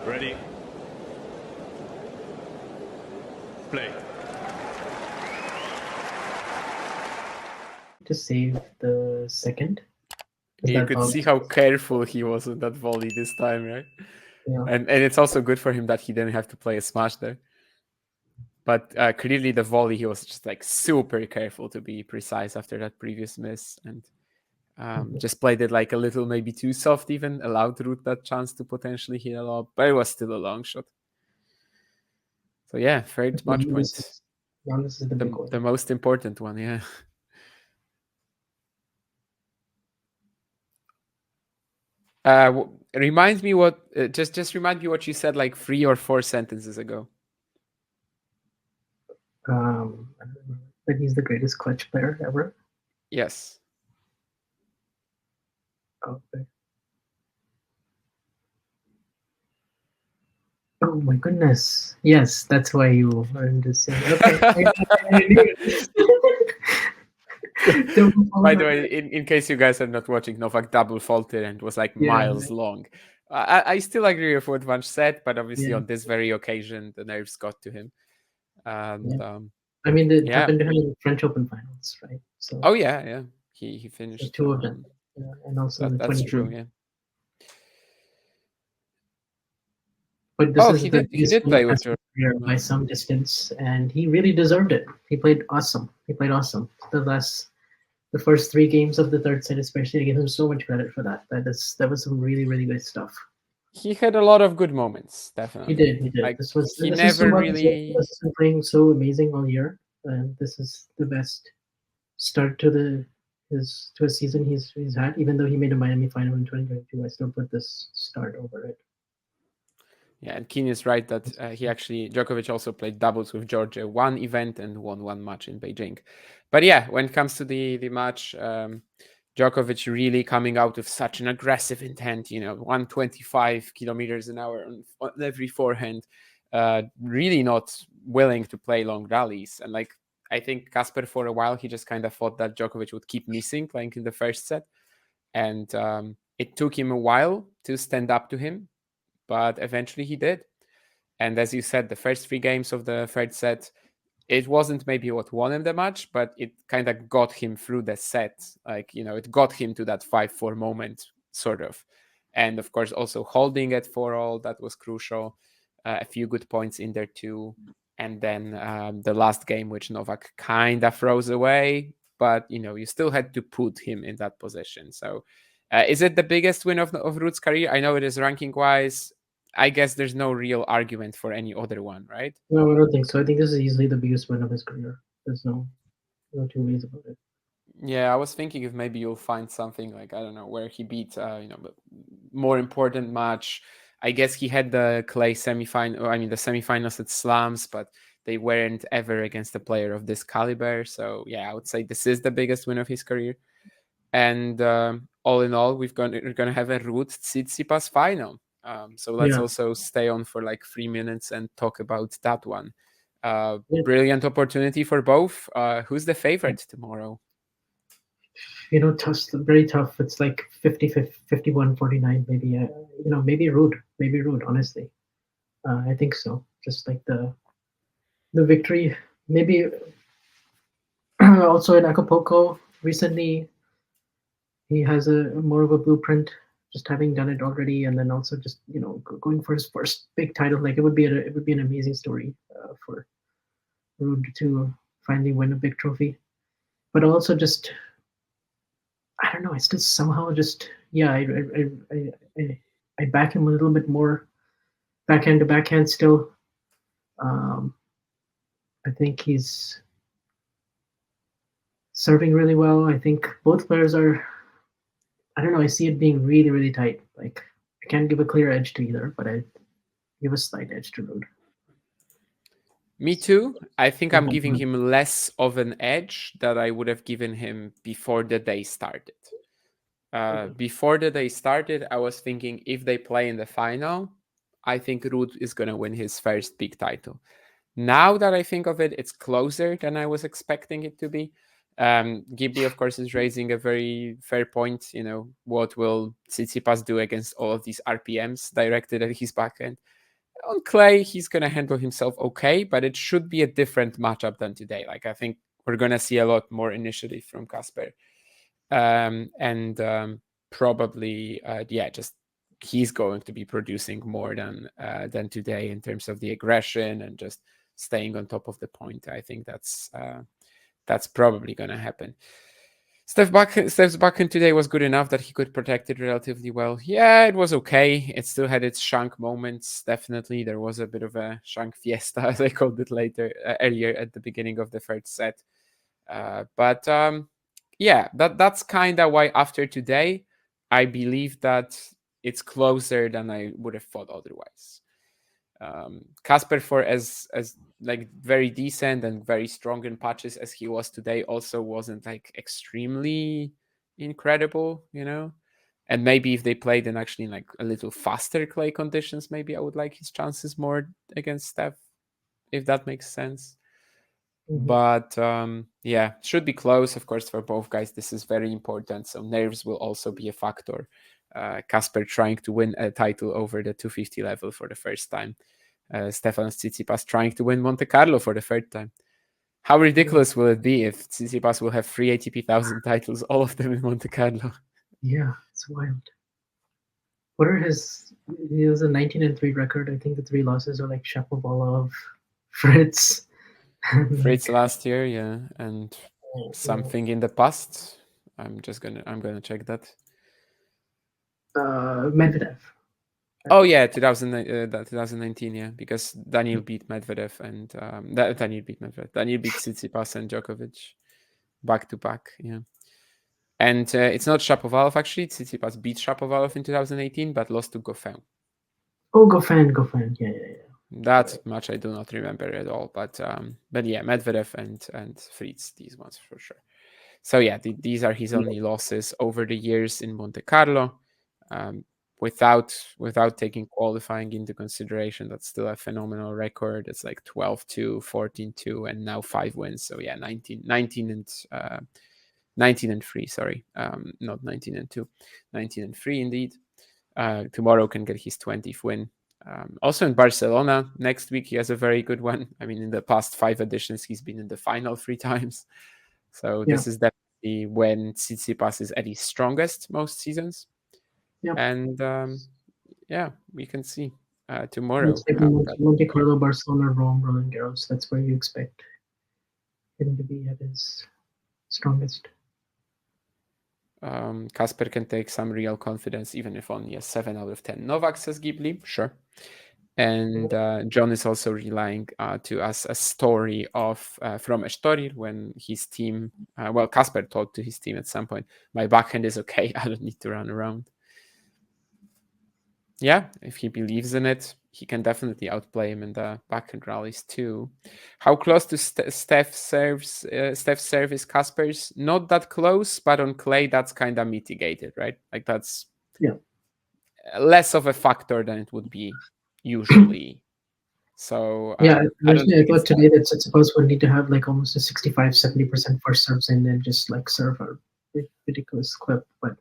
Ready. Play. To save the second. You could see how careful he was on that volley this time, right? Yeah. And it's also good for him that he didn't have to play a smash there. But clearly the volley, he was just like super careful to be precise after that previous miss, and just played it like a little maybe too soft even, allowed Ruud that chance to potentially hit a lot, but it was still a long shot. So yeah, third match point. This is the big one. The most important one, yeah. Remind me what just remind me what you said like 3 or 4 sentences ago. That he's the greatest clutch player ever. Yes. Okay. Oh my goodness! Yes, that's why you are just saying. Okay. By the way, in case you guys are not watching, Novak double faulted and was like miles long. I still agree with what Vansh said, but obviously on this very occasion, the nerves got to him. And I mean, it happened to him in the French Open finals, right? So. Oh yeah. He finished. So 2 of them, and also the 22. That's true, yeah. But this is he did play with George by some distance, and he really deserved it. He played awesome. The first 3 games of the third set, especially, I give him so much credit for that. That was some really, really good stuff. He had a lot of good moments, definitely. He did. Like, This was really playing so amazing all year, and this is the best start to a season he's had. Even though he made a Miami final in 2022, I still put this start over it. Yeah, and Keen is right that Djokovic also played doubles with Georgia, 1 event and won 1 match in Beijing. But yeah, when it comes to the match, Djokovic really coming out with such an aggressive intent, 125 kilometers an hour on every forehand, really not willing to play long rallies. And like, I think Casper for a while, he just kind of thought that Djokovic would keep missing playing in the first set. And it took him a while to stand up to him, but eventually he did. And as you said, the first 3 games of the third set, it wasn't maybe what won him the match, but it kind of got him through the set. Like, it got him to that 5-4 moment, sort of. And of course, also holding it for all, that was crucial. A few good points in there too. And then the last game, which Novak kind of froze away, but, you still had to put him in that position. So is it the biggest win of Ruud's career? I know it is ranking-wise. I guess there's no real argument for any other one, right? No, I don't think so. I think this is easily the biggest win of his career. There's no 2 ways about it. Yeah, I was thinking if maybe you'll find something like, I don't know, where he beat, more important match. I guess he had the clay semifinal, the semifinals at slams, but they weren't ever against a player of this caliber. So yeah, I would say this is the biggest win of his career. And all in all, we're gonna have a Ruud Tsitsipas final. So let's also stay on for like 3 minutes and talk about that one. Brilliant opportunity for both. Who's the favorite tomorrow? Tough, very tough. It's like 51-49, maybe. Maybe Ruud, honestly. I think so. Just like the victory, maybe. Also in Acapulco recently, he has a more of a blueprint, just having done it already, and then also just going for his first big title. Like it would be an amazing story for Ruud to finally win a big trophy, but also just I don't know. I still somehow just I back him a little bit more backhand to backhand still. I think he's serving really well. I think both players are. I don't know. I see it being really, really tight. Like I can't give a clear edge to either, but I give a slight edge to Ruud. Me too. I think I'm giving him less of an edge that I would have given him before the day started. Before the day started, I was thinking if they play in the final, I think Ruud is going to win his first big title. Now that I think of it, it's closer than I was expecting it to be. Ghibli, of course, is raising a very fair point. What will Tsitsipas do against all of these RPMs directed at his backhand? On clay, he's going to handle himself okay, but it should be a different matchup than today. Like, I think we're going to see a lot more initiative from Casper. And probably, just he's going to be producing more than today in terms of the aggression and just staying on top of the point. I think that's probably going to happen. Steph's backhand today was good enough that he could protect it relatively well. Yeah, it was okay. It still had its shank moments. Definitely, there was a bit of a shank fiesta, as I called it earlier at the beginning of the third set. But that's kind of why after today, I believe that it's closer than I would have thought otherwise. Casper, for as like very decent and very strong in patches as he was today, also wasn't like extremely incredible, And maybe if they played in actually like a little faster clay conditions, maybe I would like his chances more against Steph, if that makes sense. But should be close, of course, for both guys. This is very important. So nerves will also be a factor. Casper trying to win a title over the 250 level for the first time. Stefanos Tsitsipas trying to win Monte Carlo for the third time. How ridiculous will it be if Tsitsipas will have 3 ATP 1000 titles, all of them in Monte Carlo? Yeah, it's wild. What are his? He has a 19-3 record. I think the 3 losses are like Shapovalov, Fritz. Fritz last year, yeah, and something in the past. I'm gonna check that. Medvedev. Oh yeah, 2019, yeah, because Daniel beat Medvedev and Daniel beat Tsitsipas and Djokovic back to back, yeah. And it's not Shapovalov actually. Tsitsipas beat Shapovalov in 2018, but lost to Goffin. Oh, Goffin, yeah. That much I do not remember at all, but yeah, Medvedev and Fritz, these ones for sure. So yeah, these are his only losses over the years in Monte Carlo. Without taking qualifying into consideration, that's still a phenomenal record. It's like 12-2, 14-2, and now 5 wins. So yeah, 19 and 3, sorry. Not 19 and 2, 19 and 3 indeed. Tomorrow can get his 20th win. Also in Barcelona next week, he has a very good one. I mean, in the past 5 editions, he's been in the final 3 times. So this is definitely when Tsitsipas is at his strongest most seasons. Yep. And we can see tomorrow. Monte Carlo, Barcelona, Rome, Roland Garros. That's where you expect him to be at his strongest. Casper can take some real confidence, even if only a 7 out of 10. Novak, says Ghibli, sure. And John is also relying to us a story from Estorir when his team, Casper told to his team at some point, my backhand is okay, I don't need to run around. Yeah, if he believes in it, he can definitely outplay him in the backhand rallies too. How close to Steph's serve is Casper's? Not that close, but on clay, that's kind of mitigated, right? Like that's less of a factor than it would be usually. So I thought today that Tsitsipas would need to have like almost a 65-70% first serves in and just like serve a ridiculous clip, but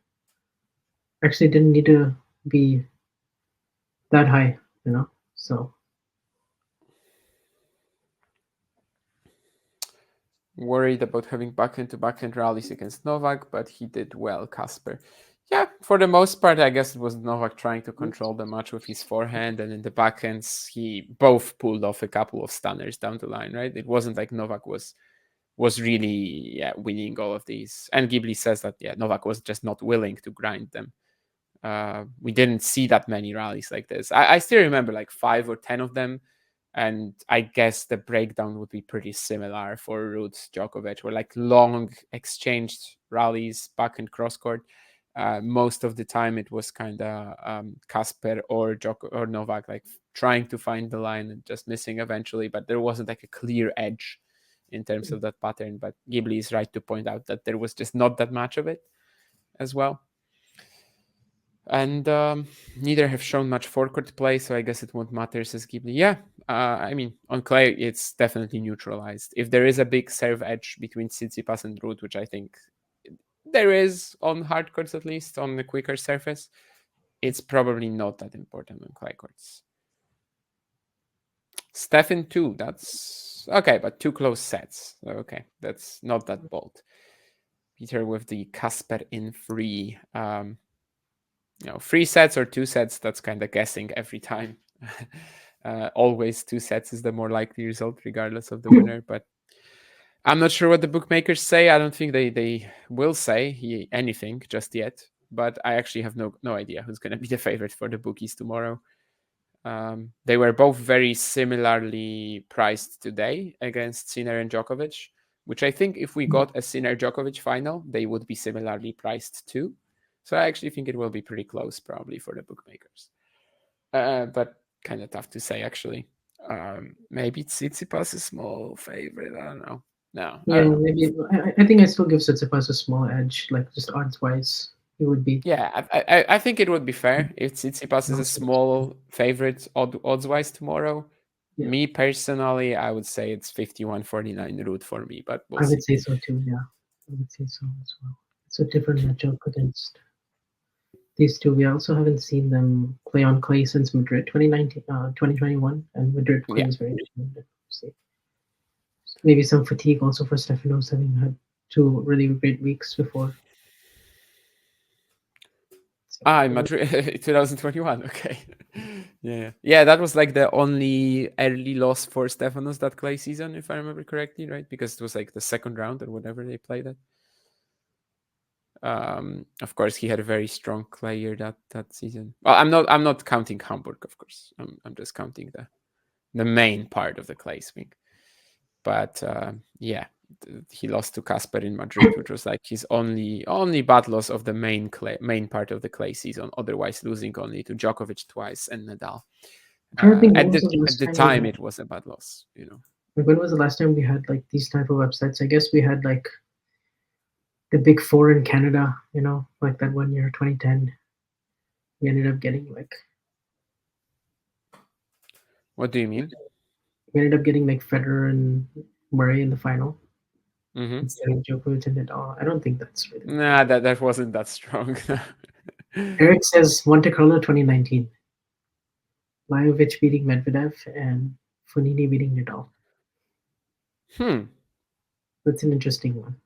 actually didn't need to be that high, so worried about having backhand rallies against Novak, but he did well, Casper. Yeah, for the most part, I guess it was Novak trying to control the match with his forehand, and in the backhands, he both pulled off a couple of stunners down the line, right? It wasn't like Novak was really winning all of these. And Ghibli says that Novak was just not willing to grind them. We didn't see that many rallies like this. I still remember like 5 or 10 of them, and I guess the breakdown would be pretty similar for Ruud, Djokovic, were like long exchanged rallies back and cross court. Most of the time it was kind of Casper or Novak like trying to find the line and just missing eventually, but there wasn't like a clear edge in terms of that pattern. But Ghibli is right to point out that there was just not that much of it as well. And neither have shown much forecourt play, so I guess it won't matter, says Ghibli. Yeah, I mean, on clay, it's definitely neutralized. If there is a big serve edge between Tsitsipas and Ruud, which I think there is on hard courts, at least, on the quicker surface, it's probably not that important on clay courts. Stefan 2, that's okay, but 2 close sets. Okay, that's not that bold. Peter with the Casper in 3. 3 sets or 2 sets, that's kind of guessing every time. Always 2 sets is the more likely result, regardless of the winner. But I'm not sure what the bookmakers say. I don't think they will say anything just yet. But I actually have no idea who's going to be the favorite for the bookies tomorrow. They were both very similarly priced today against Sinner and Djokovic, which I think if we got a Sinner-Djokovic final, they would be similarly priced too. So I actually think it will be pretty close probably for the bookmakers. But kind of tough to say, actually. Maybe Tsitsipas is small favorite. I don't know. No, I Yeah, don't know. maybe. I think I still give Tsitsipas a small edge, like just odds-wise, he would be. Yeah, I think it would be fair if Tsitsipas is a small favorite odds-wise tomorrow. Yeah. Me personally, I would say it's 51-49 route for me, but we'll I see. would say so too. Yeah, I would say so as well. It's a different matchup against these two. We also haven't seen them play on clay since Madrid 2021, and Madrid clay Yeah. is very different. See. Maybe some fatigue also for Stefanos, having had 2 really great weeks before. In Madrid, 2021. Okay. Yeah. That was like the only early loss for Stefanos that clay season, if I remember correctly, right? Because it was like the second round or whatever they played it. Of course, he had a very strong clay year that season. Well, I'm not counting Hamburg, of course. I'm just counting the main part of the clay swing. But yeah, he lost to Casper in Madrid, which was like his only bad loss of the main part of the clay season. Otherwise, losing only to Djokovic twice and Nadal. At the time, it was a bad loss. When was the last time we had like these type of upsets? I guess we had like the big four in Canada. Like that one year, 2010. We ended up getting like. What do you mean? We ended up getting like Federer and Murray in the final. Mm-hmm. Instead of Djokovic and Nadal. I don't think that's really. Nah, that wasn't that strong. Eric says Monte Carlo 2019. Lajovic beating Medvedev and Fonini beating Nadal. That's an interesting one.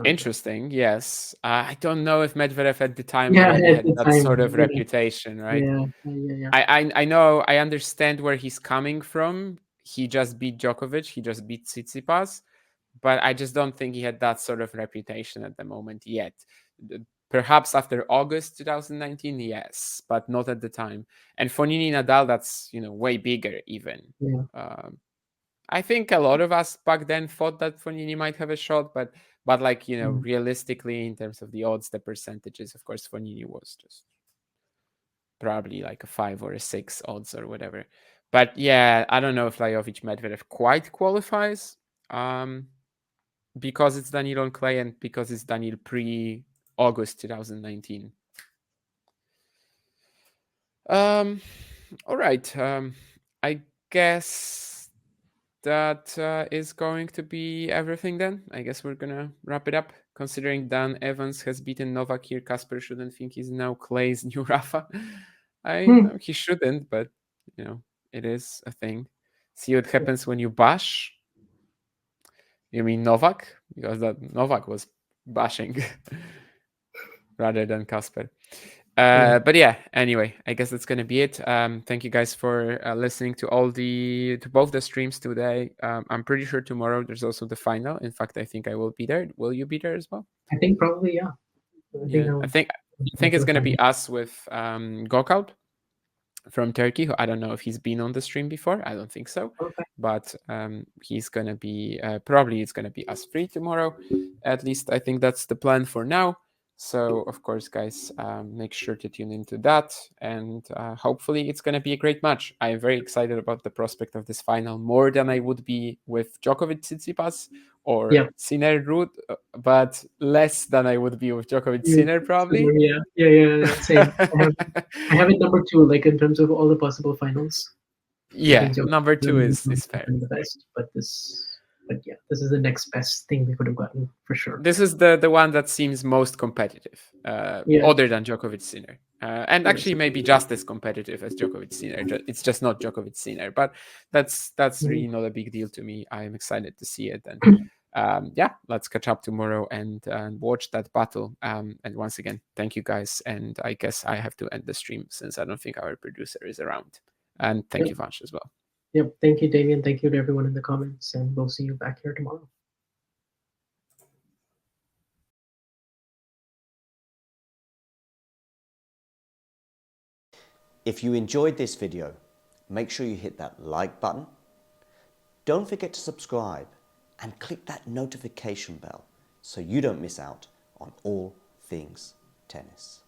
Interesting, yes. I don't know if Medvedev at the time Yeah, already at had the that time, sort of yeah. reputation, right? Yeah. I know, I understand where he's coming from. He just beat Djokovic, he just beat Tsitsipas, but I just don't think he had that sort of reputation at the moment yet. Perhaps after August 2019, yes, but not at the time. And Fonini Nadal, that's way bigger even. Yeah. I think a lot of us back then thought that Fonini might have a shot, but like realistically, in terms of the odds, the percentages, of course, Fonini was just probably like a 5 or a 6 odds or whatever. But yeah, I don't know if Lajovic Medvedev quite qualifies, because it's Daniil on clay and because it's Daniil pre-August 2019. All right. I guess that is going to be everything then. I guess we're gonna wrap it up. Considering Dan Evans has beaten Novak here, Casper shouldn't think he's now Clay's new Rafa. He shouldn't, but it is a thing. See what happens when you bash. You mean Novak? Because that Novak was bashing rather than Casper. But yeah, anyway, I guess that's gonna be it. Thank you guys for listening to both the streams today. I'm pretty sure tomorrow there's also the final. In fact, I think I will be there. Will you be there as well? I think probably, yeah. I think it's gonna be us with Gokalt from Turkey, who I don't know if he's been on the stream before. I don't think so. Okay. But he's gonna be probably it's gonna be us three tomorrow. At least I think that's the plan for now. So of course, guys, make sure to tune into that, and hopefully it's gonna be a great match. I'm very excited about the prospect of this final, more than I would be with Djokovic Tsitsipas, or Yeah. Sinner Ruud, but less than I would be with Djokovic Sinner probably. Yeah. Same. I have it number 2, like in terms of all the possible finals. I Yeah, think Djokovic number 2 is fair. been the best, but yeah, this is the next best thing we could have gotten for sure. This is the one that seems most competitive, other than Djokovic Sinner, and actually maybe just as competitive as Djokovic Sinner. It's just not Djokovic Sinner, but that's really not a big deal to me. I'm excited to see it, and yeah, let's catch up tomorrow and watch that battle. And once again, thank you guys, and I guess I have to end the stream since I don't think our producer is around. And thank you, Vansh, as well. Yep. Thank you, Damian. Thank you to everyone in the comments, and we'll see you back here tomorrow. If you enjoyed this video, make sure you hit that like button. Don't forget to subscribe and click that notification bell so you don't miss out on all things tennis.